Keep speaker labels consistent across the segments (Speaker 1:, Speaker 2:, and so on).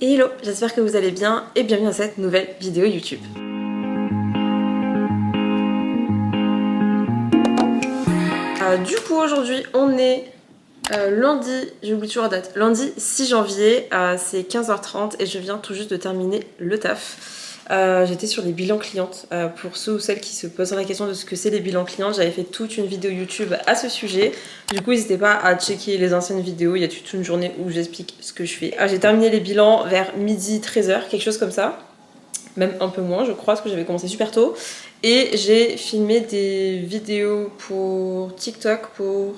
Speaker 1: Hello, j'espère que vous allez bien et bienvenue dans cette nouvelle vidéo YouTube. Du coup aujourd'hui on est lundi, j'oublie toujours la date, lundi 6 janvier, c'est 15h30 et je viens tout juste de terminer le taf. J'étais sur les bilans clientes. Pour ceux ou celles qui se posent la question de ce que c'est les bilans clients, j'avais fait toute une vidéo YouTube à ce sujet. Du coup, n'hésitez pas à checker les anciennes vidéos. Il y a toute une journée où j'explique ce que je fais. J'ai terminé les bilans vers midi 13h, quelque chose comme ça. Même un peu moins, je crois, parce que j'avais commencé super tôt. Et j'ai filmé des vidéos pour TikTok, pour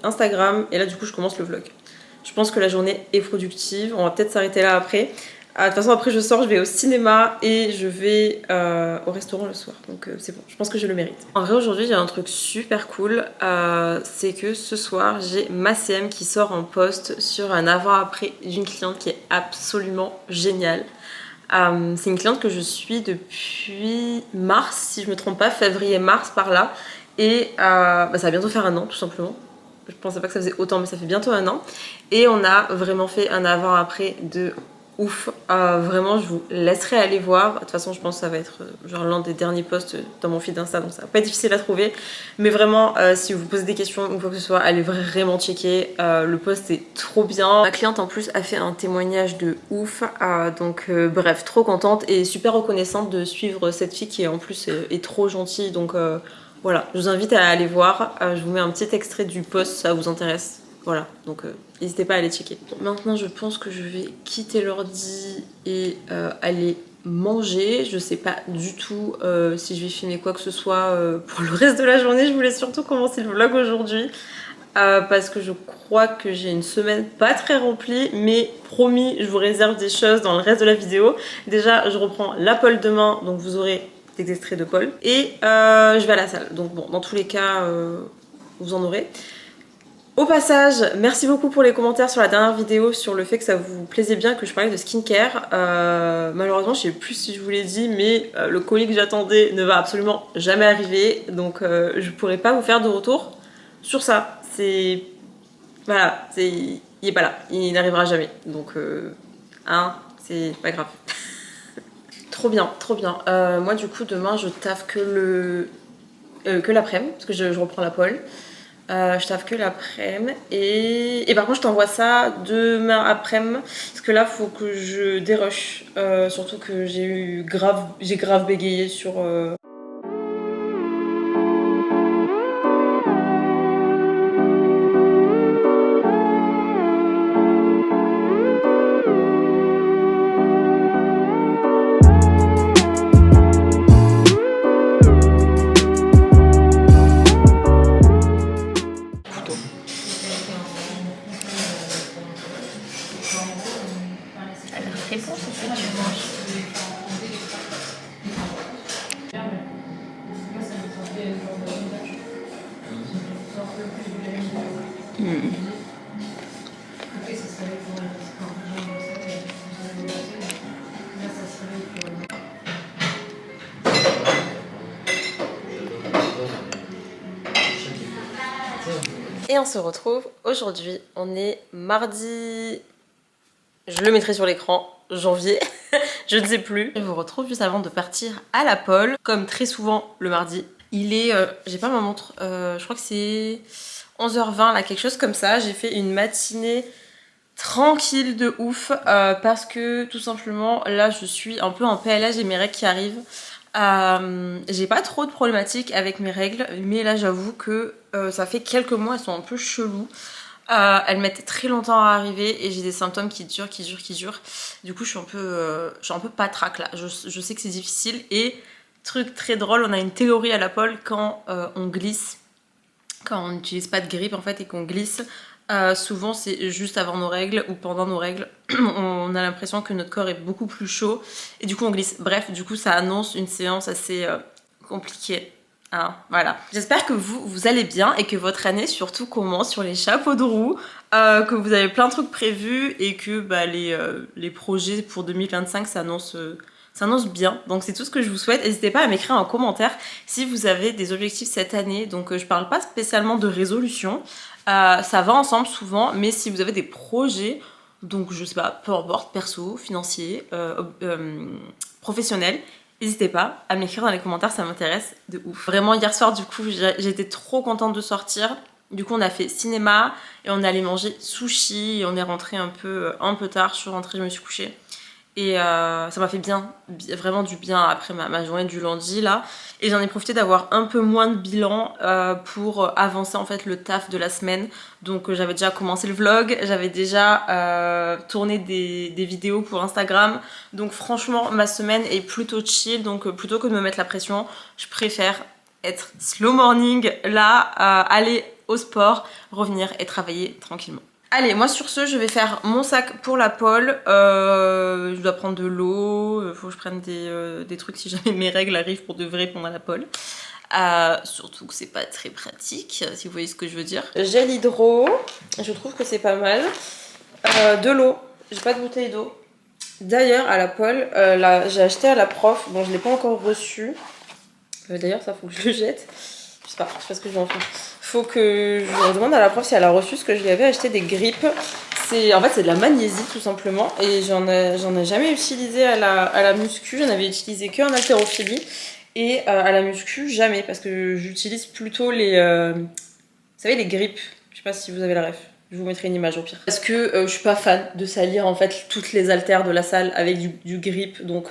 Speaker 1: Instagram. Et là, du coup, je commence le vlog. Je pense que la journée est productive. On va peut-être s'arrêter là après. De toute façon, après je sors, je vais au cinéma et je vais au restaurant le soir. Donc c'est bon, je pense que je le mérite. En vrai, aujourd'hui, j'ai un truc super cool. C'est que ce soir, j'ai ma CM qui sort en post sur un avant-après d'une cliente qui est absolument géniale. C'est une cliente que je suis depuis mars, si je me trompe pas, février-mars par là. Et ça va bientôt faire un an, tout simplement. Je pensais pas que ça faisait autant, mais ça fait bientôt un an. Et on a vraiment fait un avant-après de ouf. Vraiment, je vous laisserai aller voir. De toute façon, je pense que ça va être genre l'un des derniers posts dans mon feed Insta, donc ça va pas être difficile à trouver. Mais vraiment, si vous posez des questions ou quoi que ce soit, allez vraiment checker. Le post est trop bien. Ma cliente en plus a fait un témoignage de ouf. Donc bref, trop contente et super reconnaissante de suivre cette fille qui en plus est trop gentille. Donc voilà, je vous invite à aller voir. Je vous mets un petit extrait du post si ça vous intéresse. Voilà, donc n'hésitez pas à aller checker. Maintenant, je pense que je vais quitter l'ordi et aller manger. Je sais pas du tout si je vais filmer quoi que ce soit pour le reste de la journée. Je voulais surtout commencer le vlog aujourd'hui parce que je crois que j'ai une semaine pas très remplie, mais promis, je vous réserve des choses dans le reste de la vidéo. Déjà, je reprends la pole demain, donc vous aurez des extraits de pole. Et je vais à la salle, donc bon, dans tous les cas, vous en aurez. Au passage, merci beaucoup pour les commentaires sur la dernière vidéo sur le fait que ça vous plaisait bien que je parlais de skincare. Malheureusement, je sais plus si je vous l'ai dit, mais le colis que j'attendais ne va absolument jamais arriver. Donc je pourrais pas vous faire de retour sur ça. C'est... Voilà, il est pas là. Il n'arrivera jamais. Donc, c'est pas grave. Trop bien, trop bien. Moi du coup, demain, je taffe que l'après-midi, parce que je reprends la pole. Je taffe que l'après-midi et par contre je t'envoie ça demain après-midi parce que là faut que je dérush surtout que j'ai grave bégayé sur
Speaker 2: réponse ou ce que tu manges.
Speaker 1: Et on se retrouve aujourd'hui, on est mardi, je le mettrai sur l'écran, janvier, je ne sais plus. Je vous retrouve juste avant de partir à la pole, comme très souvent le mardi. Il est, j'ai pas ma montre, je crois que c'est 11h20 là, quelque chose comme ça. J'ai fait une matinée tranquille de ouf parce que tout simplement là je suis un peu en PLS, j'ai mes règles qui arrivent. J'ai pas trop de problématiques avec mes règles, mais là j'avoue que ça fait quelques mois, elles sont un peu cheloues. Elles mettent très longtemps à arriver et j'ai des symptômes qui durent. Du coup je suis un peu patraque là, je sais que c'est difficile. Et truc très drôle, on a une théorie à la pole quand on glisse, quand on n'utilise pas de grippe en fait et qu'on glisse. Souvent c'est juste avant nos règles ou pendant nos règles. On a l'impression que notre corps est beaucoup plus chaud et du coup on glisse. Bref, du coup ça annonce une séance assez compliquée. Hein, voilà. J'espère que vous allez bien et que votre année surtout commence sur les chapeaux de roue, que vous avez plein de trucs prévus et que les projets pour 2025 s'annoncent bien. Donc c'est tout ce que je vous souhaite. N'hésitez pas à m'écrire en commentaire si vous avez des objectifs cette année. Donc je parle pas spécialement de résolution, ça va ensemble souvent, mais si vous avez des projets, Donc je sais pas, peu importe, perso, financier, professionnel, n'hésitez pas à m'écrire dans les commentaires, ça m'intéresse de ouf. Vraiment hier soir du coup j'étais trop contente de sortir. Du coup on a fait cinéma et on est allé manger sushi et on est rentré un peu tard, je suis rentrée, je me suis couchée. Et ça m'a fait vraiment du bien après ma journée du lundi là. Et j'en ai profité d'avoir un peu moins de bilan pour avancer en fait le taf de la semaine. Donc j'avais déjà commencé le vlog, j'avais déjà tourné des vidéos pour Instagram. Donc franchement ma semaine est plutôt chill. Donc plutôt que de me mettre la pression, je préfère être slow morning là, aller au sport, revenir et travailler tranquillement. Allez, moi sur ce, je vais faire mon sac pour la pole. Je dois prendre de l'eau, faut que je prenne des trucs si jamais mes règles arrivent pour de vrai pendant la pole. Surtout que c'est pas très pratique, si vous voyez ce que je veux dire. Gel hydro, je trouve que c'est pas mal. De l'eau, j'ai pas de bouteille d'eau. D'ailleurs, à la pole, j'ai acheté à la prof, bon je l'ai pas encore reçu. D'ailleurs, ça faut que je le jette. Je sais pas ce que je vais en faire. Faut que je demande à la prof si elle a reçu ce que je lui avais acheté, des grippes. En fait c'est de la magnésie tout simplement et j'en ai jamais utilisé à la muscu, j'en avais utilisé que en haltérophilie et à la muscu jamais parce que j'utilise plutôt vous savez les grippes, je sais pas si vous avez la ref. Je vous mettrai une image au pire. Parce que je suis pas fan de salir en fait toutes les haltères de la salle avec du grip, donc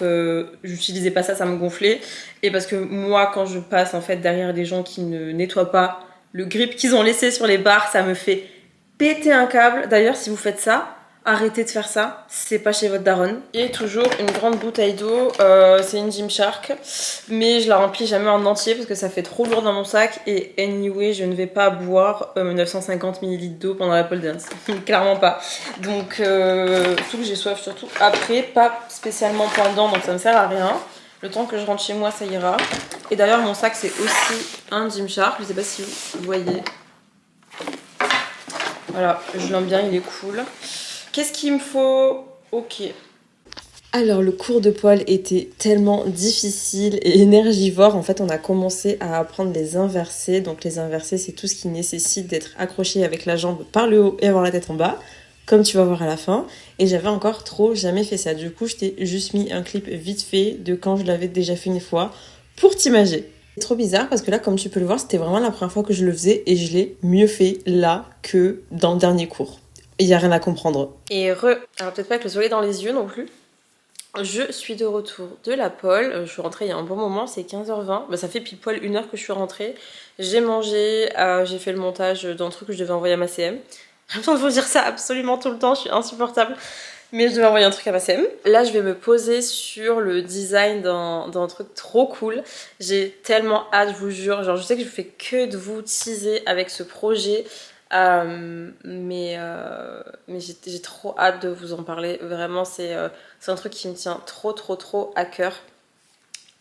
Speaker 1: j'utilisais pas ça, ça me gonflait. Et parce que moi quand je passe en fait derrière des gens qui ne nettoient pas le grip qu'ils ont laissé sur les barres, ça me fait péter un câble. D'ailleurs si vous faites ça, arrêtez de faire ça, c'est pas chez votre daronne. Et toujours une grande bouteille d'eau, c'est une Gymshark, mais je la remplis jamais en entier parce que ça fait trop lourd dans mon sac et anyway je ne vais pas boire 950 ml d'eau pendant la pole dance, clairement pas. Donc surtout que j'ai soif surtout après, pas spécialement pendant, donc ça me sert à rien. Le temps que je rentre chez moi ça ira. Et d'ailleurs mon sac c'est aussi un Gymshark, je sais pas si vous voyez. Voilà, je l'aime bien, il est cool. Qu'est-ce qu'il me faut? Ok. Alors le cours de pole était tellement difficile et énergivore. En fait on a commencé à apprendre les inversés. Donc les inversés c'est tout ce qui nécessite d'être accroché avec la jambe par le haut et avoir la tête en bas. Comme tu vas voir à la fin. Et j'avais encore jamais fait ça. Du coup je t'ai juste mis un clip vite fait de quand je l'avais déjà fait une fois pour t'imager. C'est trop bizarre parce que là comme tu peux le voir c'était vraiment la première fois que je le faisais et je l'ai mieux fait là que dans le dernier cours. Il n'y a rien à comprendre. Et alors peut-être pas avec le soleil dans les yeux non plus. Je suis de retour de la pole. Je suis rentrée il y a un bon moment, c'est 15h20. Bah, ça fait pile poil 1 heure que je suis rentrée. J'ai mangé, j'ai fait le montage d'un truc que je devais envoyer à ma CM. J'ai l'impression de vous dire ça absolument tout le temps, je suis insupportable. Mais je devais envoyer un truc à ma CM. Là, je vais me poser sur le design d'un truc trop cool. J'ai tellement hâte, je vous jure. Genre, je sais que je fais que de vous teaser avec ce projet. Mais j'ai trop hâte de vous en parler. Vraiment, c'est un truc qui me tient trop à cœur.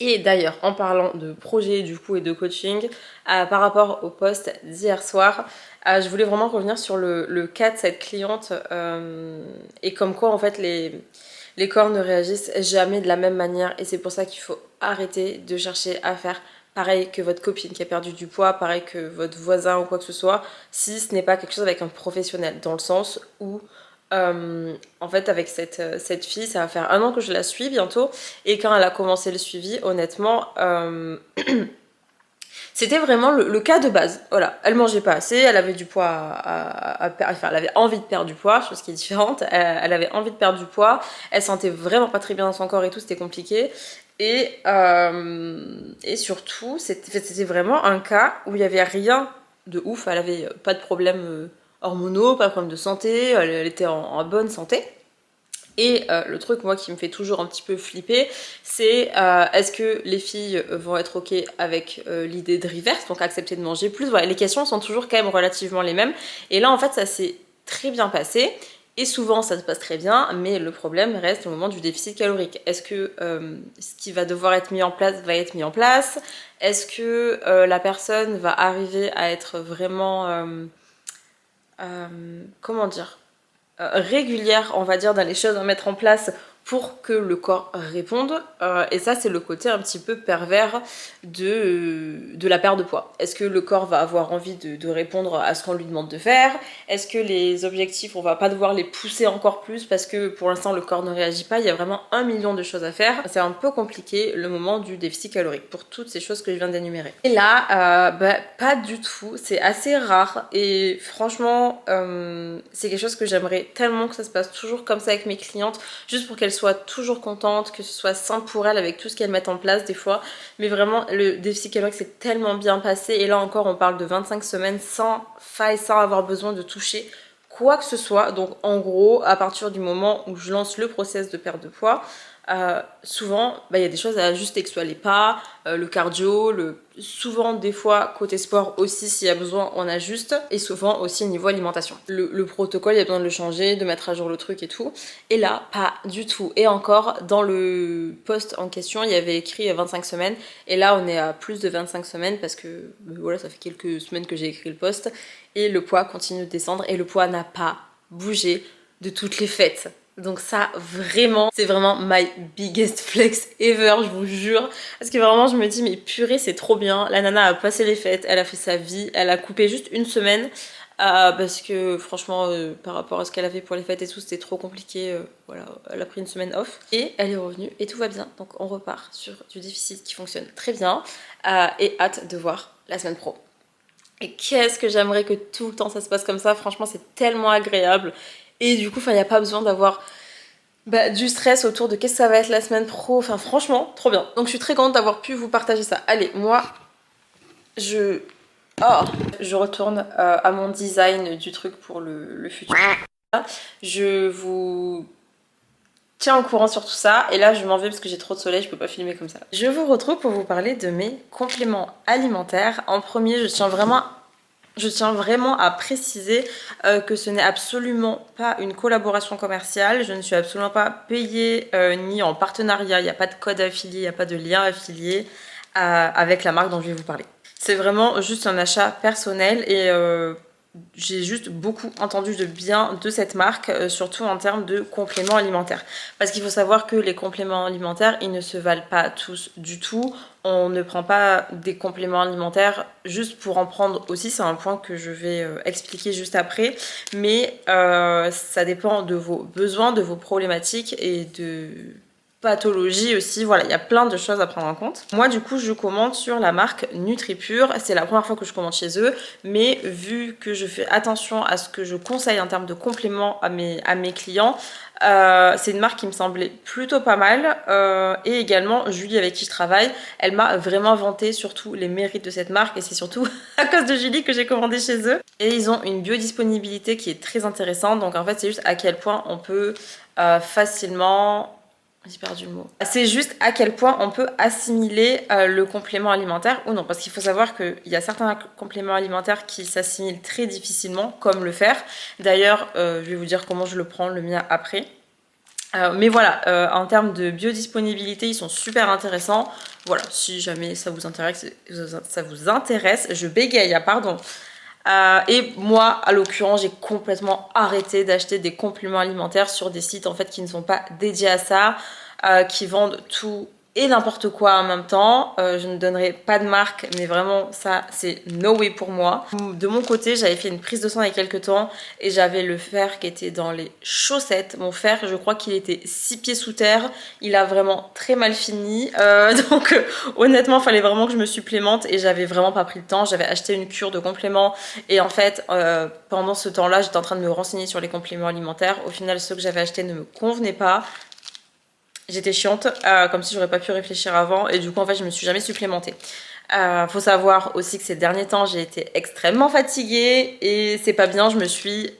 Speaker 1: Et d'ailleurs, en parlant de projet du coup et de coaching, par rapport au post d'hier soir, je voulais vraiment revenir sur le cas de cette cliente et comme quoi en fait les corps ne réagissent jamais de la même manière et c'est pour ça qu'il faut arrêter de chercher à faire pareil que votre copine qui a perdu du poids, pareil que votre voisin ou quoi que ce soit, si ce n'est pas quelque chose avec un professionnel, dans le sens où en fait avec cette fille, ça va faire 1 an que je la suis bientôt, et quand elle a commencé le suivi, honnêtement, c'était vraiment le cas de base. Voilà, elle mangeait pas assez, elle avait du poids enfin, elle avait envie de perdre du poids, chose qui est différente. Elle avait envie de perdre du poids, elle sentait vraiment pas très bien dans son corps et tout, c'était compliqué. Et surtout, c'était vraiment un cas où il y avait rien de ouf. Elle avait pas de problème hormonaux, pas de problème de santé, elle était en bonne santé. Et le truc moi qui me fait toujours un petit peu flipper, c'est est-ce que les filles vont être ok avec l'idée de reverse, donc accepter de manger plus. Voilà, les questions sont toujours quand même relativement les mêmes. Et là en fait ça s'est très bien passé. Et souvent ça se passe très bien, mais le problème reste au moment du déficit calorique. Est-ce que ce qui va devoir être mis en place va être mis en place? Est-ce que la personne va arriver à être vraiment... comment dire régulière, on va dire, dans les choses à mettre en place pour que le corps réponde. Et ça, c'est le côté un petit peu pervers de la perte de poids. Est-ce que le corps va avoir envie de répondre à ce qu'on lui demande de faire? Est-ce que les objectifs, on va pas devoir les pousser encore plus parce que pour l'instant le corps ne réagit pas? Il y a vraiment 1 million de choses à faire. C'est un peu compliqué le moment du déficit calorique pour toutes ces choses que je viens d'énumérer. Et là, pas du tout. C'est assez rare et franchement, c'est quelque chose que j'aimerais tellement que ça se passe toujours comme ça avec mes clientes, juste pour qu'elles soient toujours contentes, que ce soit simple pour elles avec tout ce qu'elles mettent en place des fois. Mais vraiment, le déficit calorique s'est tellement bien passé et là encore, on parle de 25 semaines sans faille, sans avoir besoin de toucher quoi que ce soit. Donc en gros, à partir du moment où je lance le process de perte de poids, souvent il y a des choses à ajuster, que ce soit les pas, le cardio, souvent des fois côté sport aussi, s'il y a besoin on ajuste, et souvent aussi niveau alimentation. Le protocole, il y a besoin de le changer, de mettre à jour le truc et tout, et là pas du tout. Et encore, dans le post en question il y avait écrit 25 semaines et là on est à plus de 25 semaines parce que voilà, ça fait quelques semaines que j'ai écrit le post et le poids continue de descendre et le poids n'a pas bougé de toutes les fêtes. Donc ça, vraiment, c'est vraiment my biggest flex ever, je vous jure. Parce que vraiment, je me dis, mais purée, c'est trop bien. La nana a passé les fêtes, elle a fait sa vie, elle a coupé juste une semaine. Parce que franchement, par rapport à ce qu'elle avait pour les fêtes et tout, c'était trop compliqué. Voilà, elle a pris une semaine off. Et elle est revenue et tout va bien. Donc on repart sur du déficit qui fonctionne très bien. Et hâte de voir la semaine pro. Et qu'est-ce que j'aimerais que tout le temps ça se passe comme ça. Franchement, c'est tellement agréable. Et du coup, il n'y a pas besoin d'avoir du stress autour de qu'est-ce que ça va être la semaine pro. Enfin, franchement, trop bien. Donc, je suis très contente d'avoir pu vous partager ça. Allez, moi, je retourne à mon design du truc pour le futur. Je vous tiens au courant sur tout ça. Et là, je m'en vais parce que j'ai trop de soleil, je peux pas filmer comme ça. Je vous retrouve pour vous parler de mes compléments alimentaires. En premier, je tiens vraiment à préciser que ce n'est absolument pas une collaboration commerciale. Je ne suis absolument pas payée ni en partenariat. Il n'y a pas de code affilié, il n'y a pas de lien affilié avec la marque dont je vais vous parler. C'est vraiment juste un achat personnel et j'ai juste beaucoup entendu de bien de cette marque, surtout en termes de compléments alimentaires. Parce qu'il faut savoir que les compléments alimentaires, ils ne se valent pas tous du tout. On ne prend pas des compléments alimentaires juste pour en prendre aussi. C'est un point que je vais expliquer juste après. Mais ça dépend de vos besoins, de vos problématiques et de pathologie aussi, voilà, il y a plein de choses à prendre en compte. Moi du coup je commande sur la marque NutriPure, c'est la première fois que je commande chez eux, mais vu que je fais attention à ce que je conseille en termes de compléments à mes clients, c'est une marque qui me semblait plutôt pas mal, et également Julie avec qui je travaille, elle m'a vraiment vanté surtout les mérites de cette marque et c'est surtout à cause de Julie que j'ai commandé chez eux. Et ils ont une biodisponibilité qui est très intéressante, donc en fait c'est juste à quel point on peut facilement... J'ai perdu le mot. C'est juste à quel point on peut assimiler le complément alimentaire ou non. Parce qu'il faut savoir qu'il y a certains compléments alimentaires qui s'assimilent très difficilement, comme le fer. D'ailleurs, je vais vous dire comment je le prends, le mien, après. Mais voilà, en termes de biodisponibilité, ils sont super intéressants. Voilà, si jamais ça vous intéresse, je bégaye, pardon. Et moi, à l'occurrence, j'ai complètement arrêté d'acheter des compléments alimentaires sur des sites en fait qui ne sont pas dédiés à ça, qui vendent tout et n'importe quoi en même temps. Je ne donnerai pas de marque, mais vraiment ça c'est no way pour moi. De mon côté, j'avais fait une prise de sang il y a quelques temps et j'avais le fer qui était dans les chaussettes. Mon fer, je crois qu'il était 6 pieds sous terre. Il a vraiment très mal fini. Donc honnêtement, il fallait vraiment que je me supplémente et j'avais vraiment pas pris le temps. J'avais acheté une cure de compléments et en fait, pendant ce temps-là, j'étais en train de me renseigner sur les compléments alimentaires. Au final, ceux que j'avais achetés ne me convenaient pas. J'étais chiante, comme si j'aurais pas pu réfléchir avant et du coup en fait je me suis jamais supplémentée. Faut savoir aussi que ces derniers temps j'ai été extrêmement fatiguée et c'est pas bien, je me suis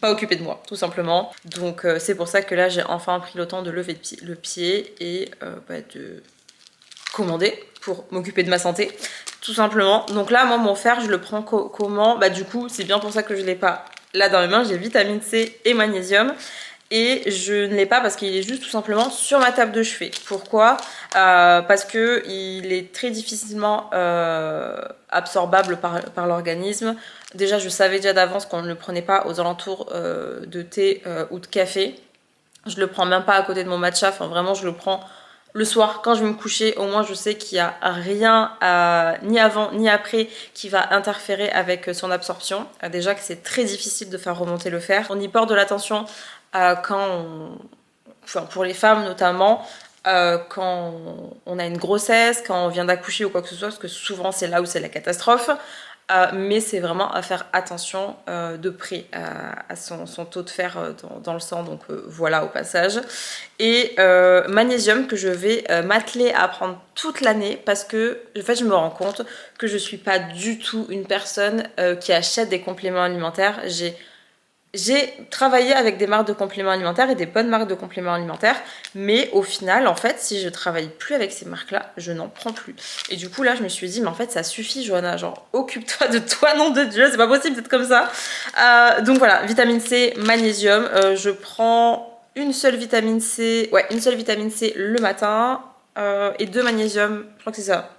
Speaker 1: pas occupée de moi tout simplement. Donc c'est pour ça que là j'ai enfin pris le temps de lever le pied et de commander pour m'occuper de ma santé tout simplement. Donc là moi mon fer je le prends comment? Du coup c'est bien pour ça que je l'ai pas là dans mes mains, j'ai vitamine C et magnésium. Et je ne l'ai pas parce qu'il est juste tout simplement sur ma table de chevet. Pourquoi? Parce que il est très difficilement absorbable par l'organisme. Déjà, je savais déjà d'avance qu'on ne le prenait pas aux alentours de thé ou de café. Je le prends même pas à côté de mon matcha, enfin vraiment je le prends le soir quand je vais me coucher. Au moins je sais qu'il n'y a rien ni avant ni après qui va interférer avec son absorption. Déjà que c'est très difficile de faire remonter le fer. On y porte de l'attention enfin, pour les femmes notamment, quand on a une grossesse, quand on vient d'accoucher ou quoi que ce soit, parce que souvent c'est là où c'est la catastrophe. Mais c'est vraiment à faire attention de près à son taux de fer dans le sang, donc voilà au passage. Et magnésium que je vais m'atteler à prendre toute l'année parce que en fait je me rends compte que je suis pas du tout une personne qui achète des compléments alimentaires. J'ai travaillé avec des marques de compléments alimentaires et des bonnes marques de compléments alimentaires, mais au final, en fait, si je travaille plus avec ces marques-là, je n'en prends plus. Et du coup, là, je me suis dit, mais en fait, ça suffit, Johanna, genre, occupe-toi de toi, nom de Dieu, c'est pas possible d'être comme ça. Donc voilà, vitamine C, magnésium, je prends une seule vitamine C le matin et 2 magnésium, je crois que c'est ça.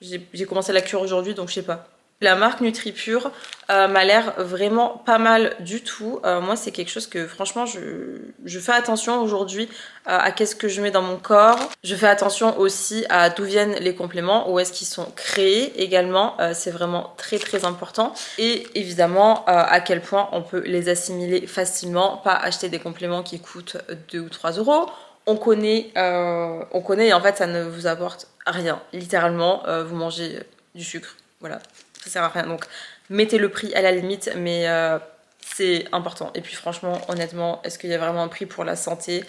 Speaker 1: J'ai commencé la cure aujourd'hui, donc je sais pas. La marque NutriPure m'a l'air vraiment pas mal du tout. Moi, c'est quelque chose que franchement, je fais attention aujourd'hui à qu'est-ce que je mets dans mon corps. Je fais attention aussi à d'où viennent les compléments, où est-ce qu'ils sont créés également. C'est vraiment très très important. Et évidemment, à quel point on peut les assimiler facilement, pas acheter des compléments qui coûtent 2 ou 3 euros. On connaît et en fait, ça ne vous apporte rien. Littéralement, vous mangez du sucre. Voilà. Ça sert à rien, donc mettez le prix à la limite, mais c'est important. Et puis franchement, honnêtement, est-ce qu'il y a vraiment un prix pour la santé?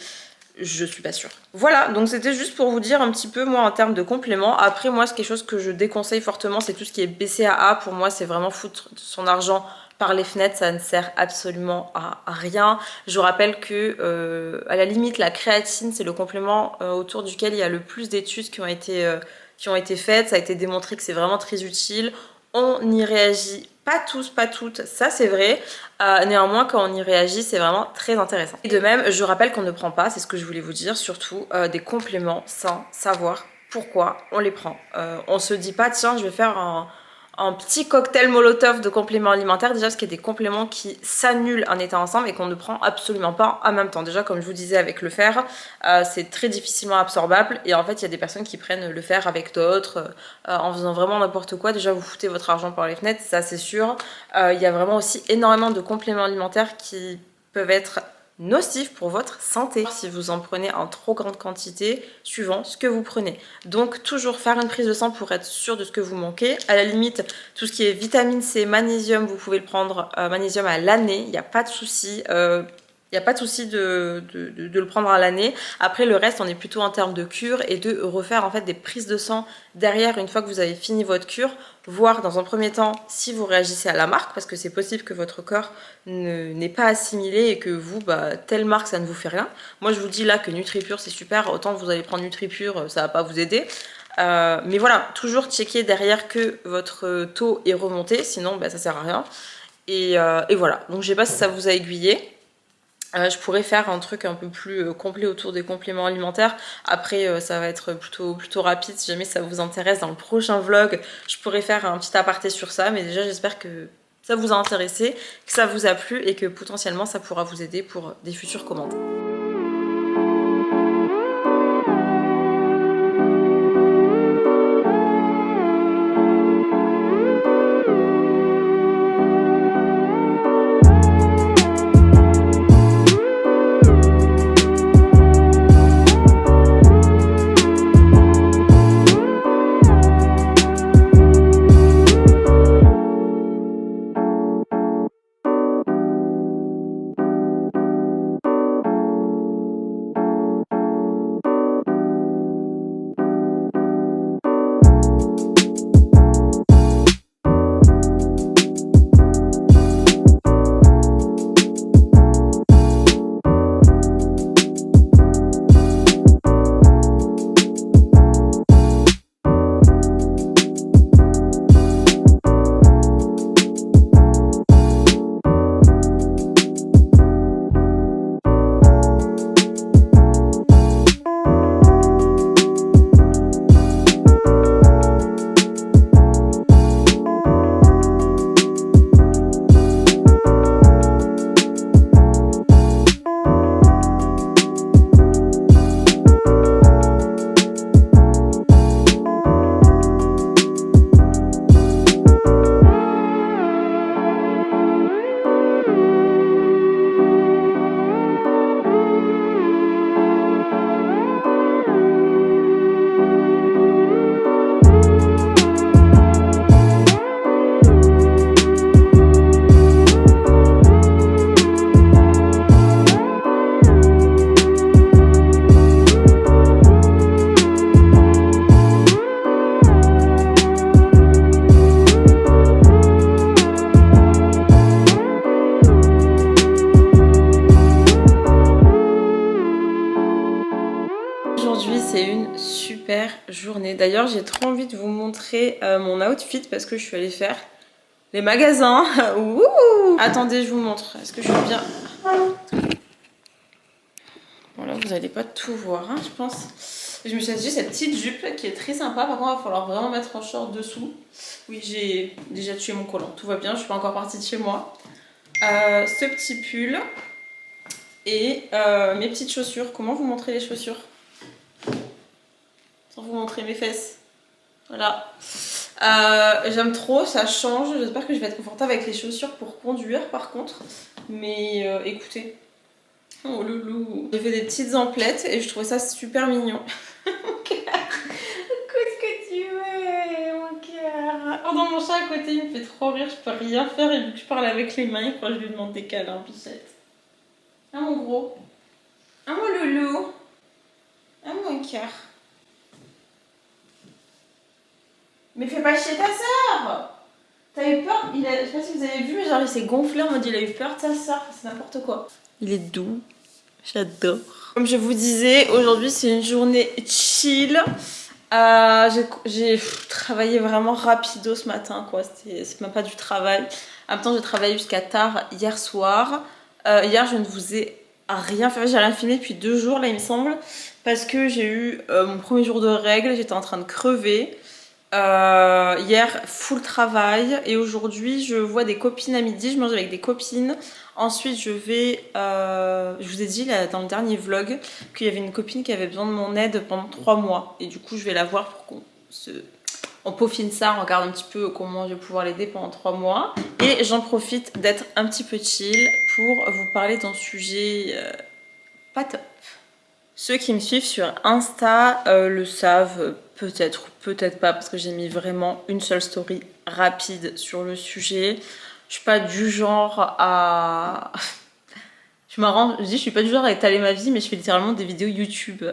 Speaker 1: Je suis pas sûre. Voilà, donc c'était juste pour vous dire un petit peu, moi, en termes de compléments. Après, moi, c'est quelque chose que je déconseille fortement, c'est tout ce qui est BCAA. Pour moi, c'est vraiment foutre son argent par les fenêtres, ça ne sert absolument à rien. Je rappelle que, à la limite, la créatine, c'est le complément autour duquel il y a le plus d'études qui ont été faites. Ça a été démontré que c'est vraiment très utile. On n'y réagit pas tous, pas toutes, ça c'est vrai. Néanmoins, quand on y réagit, c'est vraiment très intéressant. Et de même, je rappelle qu'on ne prend pas, c'est ce que je voulais vous dire, surtout des compléments sans savoir pourquoi on les prend. On se dit pas, tiens, je vais faire un petit cocktail molotov de compléments alimentaires, déjà parce qu'il y a des compléments qui s'annulent en étant ensemble et qu'on ne prend absolument pas en même temps. Déjà, comme je vous disais avec le fer, c'est très difficilement absorbable et en fait il y a des personnes qui prennent le fer avec d'autres en faisant vraiment n'importe quoi. Déjà vous foutez votre argent par les fenêtres, ça c'est sûr. Il y a vraiment aussi énormément de compléments alimentaires qui peuvent être nocif pour votre santé si vous en prenez en trop grande quantité suivant ce que vous prenez. Donc toujours faire une prise de sang pour être sûr de ce que vous manquez. À la limite, tout ce qui est vitamine C, magnésium, vous pouvez le prendre magnésium à l'année, il n'y a pas de souci. Il n'y a pas de souci de le prendre à l'année. Après, le reste, on est plutôt en termes de cure et de refaire en fait des prises de sang derrière une fois que vous avez fini votre cure. Voir dans un premier temps si vous réagissez à la marque, parce que c'est possible que votre corps n'est pas assimilé et que vous, telle marque, ça ne vous fait rien. Moi, je vous dis là que NutriPure, c'est super. Autant vous allez prendre NutriPure, ça va pas vous aider. Mais voilà, toujours checker derrière que votre taux est remonté, sinon ça sert à rien. Et voilà, donc je sais pas si ça vous a aiguillé. Je pourrais faire un truc un peu plus complet autour des compléments alimentaires. Après, ça va être plutôt rapide. Si jamais ça vous intéresse, dans le prochain vlog, je pourrais faire un petit aparté sur ça. Mais déjà, j'espère que ça vous a intéressé, que ça vous a plu et que potentiellement, ça pourra vous aider pour des futures commandes. Aujourd'hui c'est une super journée. D'ailleurs j'ai trop envie de vous montrer mon outfit parce que je suis allée faire les magasins. Ouh. Attendez, je vous montre. Est-ce que je suis bien? Bon là vous n'allez pas tout voir hein, je pense. Je me suis acheté cette petite jupe qui est très sympa. Par contre il va falloir vraiment mettre un short dessous. Oui, j'ai déjà tué mon collant. Tout va bien, je suis pas encore partie de chez moi. Ce petit pull et mes petites chaussures. Comment vous montrer les chaussures sans vous montrer mes fesses? Voilà. J'aime trop, ça change. J'espère que je vais être confortable avec les chaussures pour conduire par contre. Mais écoutez. Oh loulou. J'ai fait des petites emplettes et je trouvais ça super mignon. Mon cœur. Écoute que tu veux, mon cœur. Oh non, mon chat à côté il me fait trop rire. Je peux rien faire et vu que je parle avec les mains, il faut que je lui demande des câlins, bichette. Ah mon gros. Ah mon loulou. Ah mon cœur. Mais fais pas chier ta sœur. T'as eu peur? Je sais pas si vous avez vu, mais genre il s'est gonflé en mode il a eu peur de sa sœur. C'est n'importe quoi. Il est doux. J'adore. Comme je vous disais, aujourd'hui c'est une journée chill. J'ai travaillé vraiment rapido ce matin, quoi. C'est même pas du travail. En même temps, j'ai travaillé jusqu'à tard hier soir. Hier, je ne vous ai rien fait. J'ai rien filmé depuis 2 jours, là, il me semble. Parce que j'ai eu mon premier jour de règles. J'étais en train de crever. Hier, full travail. Et aujourd'hui, je vois des copines à midi. Je mange avec des copines. Ensuite, je vais... je vous ai dit là, dans le dernier vlog qu'il y avait une copine qui avait besoin de mon aide pendant 3 mois. Et du coup, je vais la voir pour on peaufine ça, on regarde un petit peu comment je vais pouvoir l'aider pendant 3 mois. Et j'en profite d'être un petit peu chill pour vous parler d'un sujet pas top. Ceux qui me suivent sur Insta le savent peut-être ou peut-être pas parce que j'ai mis vraiment une seule story rapide sur le sujet. Je suis pas du genre à... Je m'arrange, je dis je suis pas du genre à étaler ma vie mais je fais littéralement des vidéos YouTube.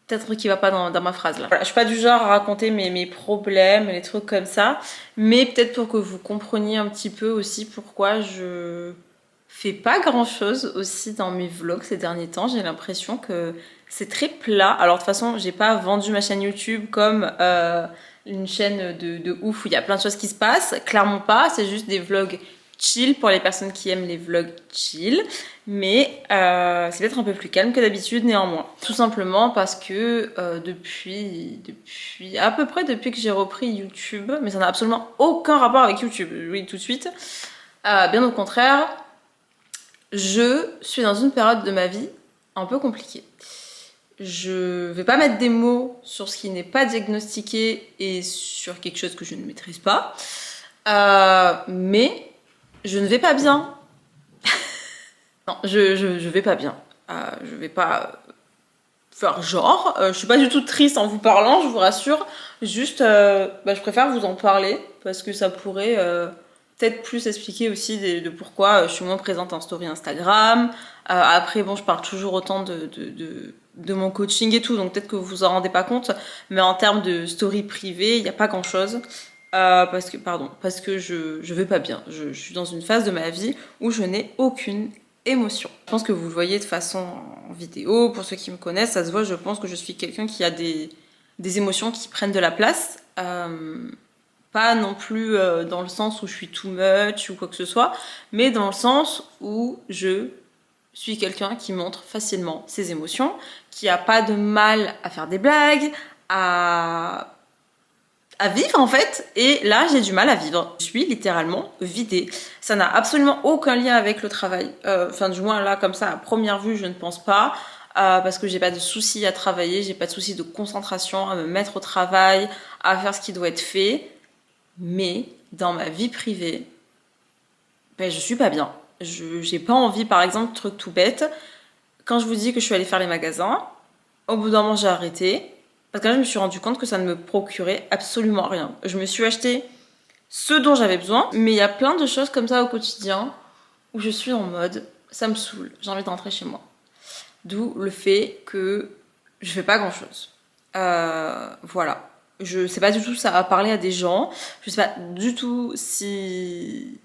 Speaker 1: Peut-être qu'il va pas dans ma phrase là. Voilà, je suis pas du genre à raconter mes problèmes, les trucs comme ça. Mais peut-être pour que vous compreniez un petit peu aussi pourquoi je fais pas grand chose aussi dans mes vlogs ces derniers temps. J'ai l'impression que c'est très plat. Alors de toute façon, j'ai pas vendu ma chaîne YouTube comme une chaîne de ouf où il y a plein de choses qui se passent. Clairement pas, c'est juste des vlogs chill pour les personnes qui aiment les vlogs chill. Mais c'est peut-être un peu plus calme que d'habitude néanmoins. Tout simplement parce que depuis à peu près depuis que j'ai repris YouTube, mais ça n'a absolument aucun rapport avec YouTube, je vous dis tout de suite. Bien au contraire, je suis dans une période de ma vie un peu compliquée. Je vais pas mettre des mots sur ce qui n'est pas diagnostiqué et sur quelque chose que je ne maîtrise pas. Mais je ne vais pas bien. Non, je vais pas bien. Je vais pas faire genre. Je suis pas du tout triste en vous parlant, je vous rassure. Juste, je préfère vous en parler parce que ça pourrait peut-être plus expliquer aussi de pourquoi je suis moins présente en story Instagram. Après, bon, je parle toujours autant de mon coaching et tout, donc peut-être que vous vous en rendez pas compte. Mais en termes de story privée, il n'y a pas grand-chose. Parce que je vais pas bien. Je suis dans une phase de ma vie où je n'ai aucune émotion. Je pense que vous le voyez de façon en vidéo, pour ceux qui me connaissent, ça se voit, je pense que je suis quelqu'un qui a des émotions qui prennent de la place. Pas non plus dans le sens où je suis too much ou quoi que ce soit, mais dans le sens où je suis quelqu'un qui montre facilement ses émotions, qui a pas de mal à faire des blagues, à vivre en fait, et là j'ai du mal à vivre. Je suis littéralement vidée. Ça n'a absolument aucun lien avec le travail. Enfin du moins là comme ça à première vue je ne pense pas. Parce que j'ai pas de soucis à travailler, j'ai pas de soucis de concentration, à me mettre au travail, à faire ce qui doit être fait. Mais dans ma vie privée, je suis pas bien. J'ai pas envie, par exemple, truc tout bête. Quand je vous dis que je suis allée faire les magasins, au bout d'un moment j'ai arrêté. Parce que là, je me suis rendu compte que ça ne me procurait absolument rien. Je me suis acheté ce dont j'avais besoin, mais il y a plein de choses comme ça au quotidien où je suis en mode, ça me saoule, j'ai envie de rentrer chez moi. D'où le fait que je fais pas grand chose. Voilà. Je sais pas du tout ça va parler à des gens. Je sais pas du tout si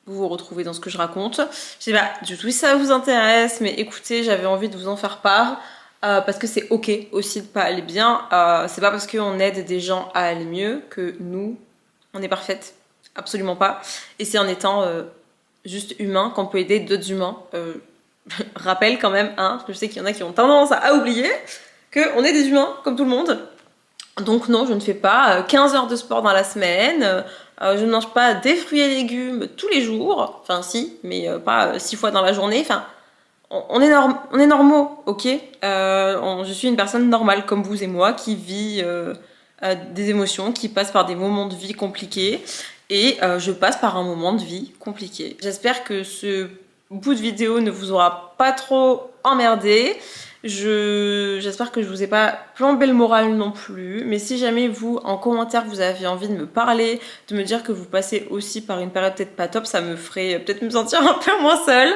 Speaker 1: vous vous retrouvez dans ce que je raconte. Je sais pas du tout si ça vous intéresse, mais écoutez, j'avais envie de vous en faire part. Parce que c'est ok aussi de pas aller bien. C'est pas parce qu'on aide des gens à aller mieux que nous, on est parfaite. Absolument pas. Et c'est en étant juste humain qu'on peut aider d'autres humains. Rappelle quand même, hein, parce que je sais qu'il y en a qui ont tendance à oublier qu'on est des humains comme tout le monde. Donc non, je ne fais pas 15 heures de sport dans la semaine. Je ne mange pas des fruits et légumes tous les jours. Enfin si, mais pas 6 fois dans la journée. Enfin, on est normaux, ok. Je suis une personne normale comme vous et moi qui vit des émotions, qui passe par des moments de vie compliqués. Et je passe par un moment de vie compliqué. J'espère que ce bout de vidéo ne vous aura pas trop emmerdé. J'espère que je vous ai pas plombé le moral non plus, mais si jamais vous, en commentaire, vous avez envie de me parler, de me dire que vous passez aussi par une période peut-être pas top, ça me ferait peut-être me sentir un peu moins seule.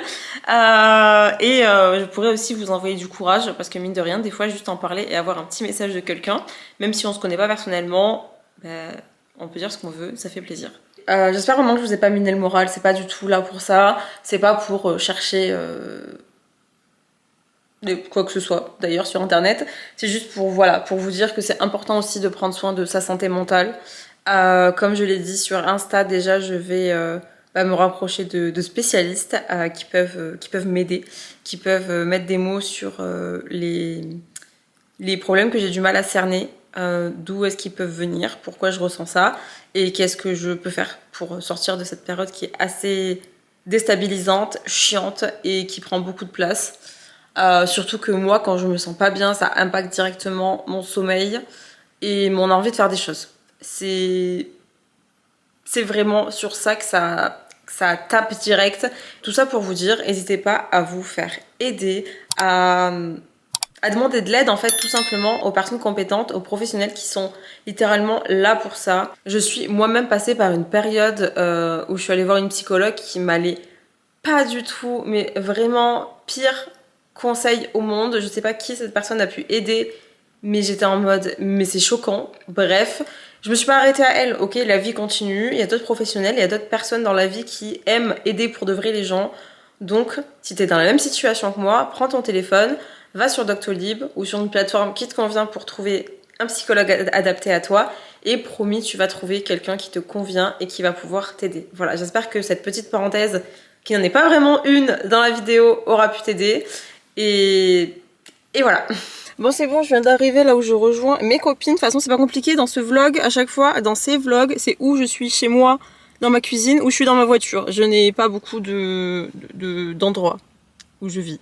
Speaker 1: Je pourrais aussi vous envoyer du courage, parce que mine de rien, des fois, juste en parler et avoir un petit message de quelqu'un, même si on se connaît pas personnellement, on peut dire ce qu'on veut, ça fait plaisir. J'espère vraiment que je vous ai pas miné le moral, c'est pas du tout là pour ça, c'est pas pour chercher quoi que ce soit d'ailleurs sur internet, c'est juste pour voilà, pour vous dire que c'est important aussi de prendre soin de sa santé mentale. Comme je l'ai dit sur Insta, déjà je vais me rapprocher de spécialistes qui peuvent m'aider, qui peuvent mettre des mots sur les problèmes que j'ai du mal à cerner, d'où est-ce qu'ils peuvent venir, pourquoi je ressens ça et qu'est-ce que je peux faire pour sortir de cette période qui est assez déstabilisante, chiante et qui prend beaucoup de place. Surtout que moi, quand je me sens pas bien, ça impacte directement mon sommeil et mon envie de faire des choses. C'est vraiment sur ça que ça tape direct. Tout ça pour vous dire, n'hésitez pas à vous faire aider, à demander de l'aide en fait tout simplement aux personnes compétentes, aux professionnels qui sont littéralement là pour ça. Je suis moi-même passée par une période où je suis allée voir une psychologue qui m'allait pas du tout, mais vraiment pire conseil au monde. Je sais pas qui cette personne a pu aider, mais j'étais en mode mais c'est choquant. Bref, je me suis pas arrêtée à elle. Ok, la vie continue, il y a d'autres professionnels, il y a d'autres personnes dans la vie qui aiment aider pour de vrai les gens. Donc, si t'es dans la même situation que moi, prends ton téléphone, va sur Doctolib ou sur une plateforme qui te convient pour trouver un psychologue adapté à toi et promis, tu vas trouver quelqu'un qui te convient et qui va pouvoir t'aider. Voilà, j'espère que cette petite parenthèse, qui n'en est pas vraiment une dans la vidéo, aura pu t'aider. Et voilà. Bon, c'est bon, je viens d'arriver là où je rejoins mes copines. De toute façon, c'est pas compliqué dans ce vlog. À chaque fois, dans ces vlogs, c'est où je suis chez moi, dans ma cuisine, ou je suis dans ma voiture. Je n'ai pas beaucoup d'endroits où je vis.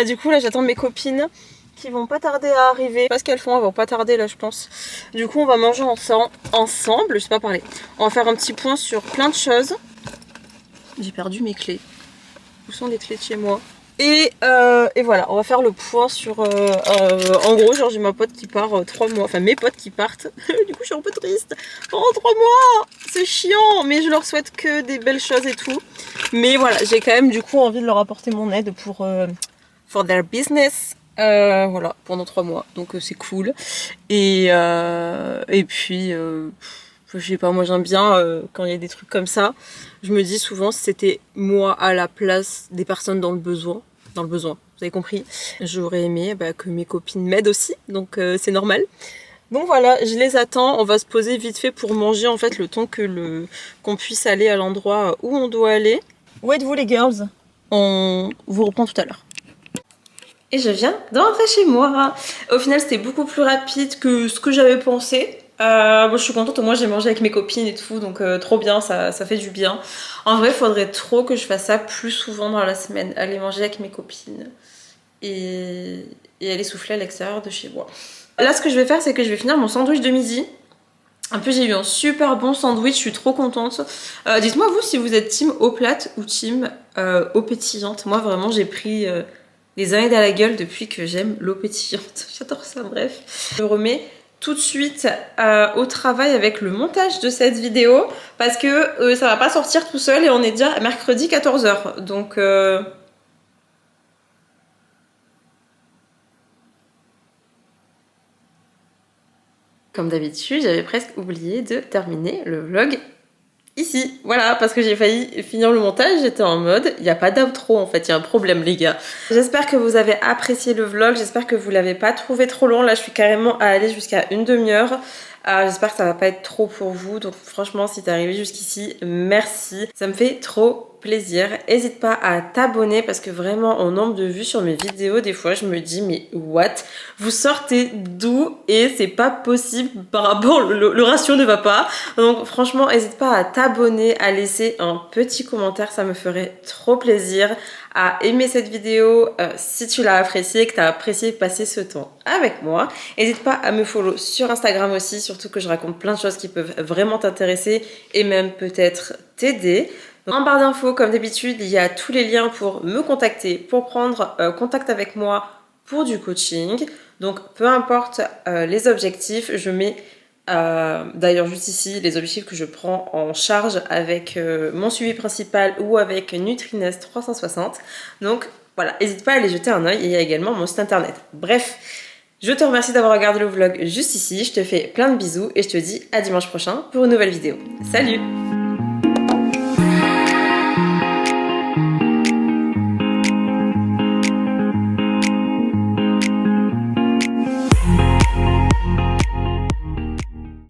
Speaker 1: Du coup, là, j'attends mes copines qui vont pas tarder à arriver. Pas ce qu'elles font, elles vont pas tarder là, je pense. Du coup, on va manger ensemble. Je sais pas parler. On va faire un petit point sur plein de choses. J'ai perdu mes clés. Où sont les clés de chez moi? Et voilà, on va faire le point sur... en gros, genre j'ai ma pote qui part 3 mois, enfin mes potes qui partent. Du coup, je suis un peu triste. Pendant 3 mois, c'est chiant, mais je leur souhaite que des belles choses et tout. Mais voilà, j'ai quand même du coup envie de leur apporter mon aide pour for their business. Voilà, pendant 3 mois, donc c'est cool. Et puis... je sais pas, moi j'aime bien quand il y a des trucs comme ça. Je me dis souvent si c'était moi à la place des personnes dans le besoin, vous avez compris, j'aurais aimé que mes copines m'aident aussi, donc c'est normal. Donc voilà, je les attends, on va se poser vite fait pour manger en fait le temps qu'on puisse aller à l'endroit où on doit aller. Où êtes-vous les girls? On vous reprend tout à l'heure. Et je viens de rentrer chez moi. Au final, c'était beaucoup plus rapide que ce que j'avais pensé. Bon, je suis contente, au moins j'ai mangé avec mes copines et tout, donc trop bien, ça fait du bien. En vrai, il faudrait trop que je fasse ça plus souvent dans la semaine, aller manger avec mes copines et aller souffler à l'extérieur de chez moi. Là, ce que je vais faire, c'est que je vais finir mon sandwich de midi. En plus, j'ai eu un super bon sandwich, je suis trop contente. Dites-moi vous si vous êtes team eau plate ou team eau pétillante. Moi, vraiment, j'ai pris les années à la gueule depuis que j'aime l'eau pétillante. J'adore ça, bref. Je me remets tout de suite au travail avec le montage de cette vidéo parce que ça va pas sortir tout seul et on est déjà mercredi 14h. Donc... Comme d'habitude, j'avais presque oublié de terminer le vlog ici. Voilà, parce que j'ai failli finir le montage, j'étais en mode, il n'y a pas d'outro en fait, il y a un problème les gars. J'espère que vous avez apprécié le vlog, j'espère que vous l'avez pas trouvé trop long. Là, je suis carrément à aller jusqu'à une demi-heure. J'espère que ça va pas être trop pour vous. Donc franchement, si t'es arrivé jusqu'ici, merci. Ça me fait trop plaisir. N'hésite pas à t'abonner parce que vraiment, au nombre de vues sur mes vidéos, des fois, je me dis, mais what? Vous sortez d'où? Et c'est pas possible par rapport, le ratio ne va pas. Donc franchement, n'hésite pas à t'abonner, à laisser un petit commentaire, ça me ferait trop plaisir. À aimer cette vidéo si tu l'as appréciée, que tu as apprécié passer ce temps avec moi. N'hésite pas à me follow sur Instagram aussi, surtout que je raconte plein de choses qui peuvent vraiment t'intéresser et même peut-être t'aider. En barre d'infos, comme d'habitude, il y a tous les liens pour me contacter, pour prendre contact avec moi pour du coaching. Donc peu importe les objectifs, je mets d'ailleurs juste ici les objectifs que je prends en charge avec mon suivi principal ou avec Nutrinest 360. Donc voilà, n'hésite pas à aller jeter un œil et il y a également mon site internet. Bref, je te remercie d'avoir regardé le vlog juste ici, je te fais plein de bisous et je te dis à dimanche prochain pour une nouvelle vidéo. Salut!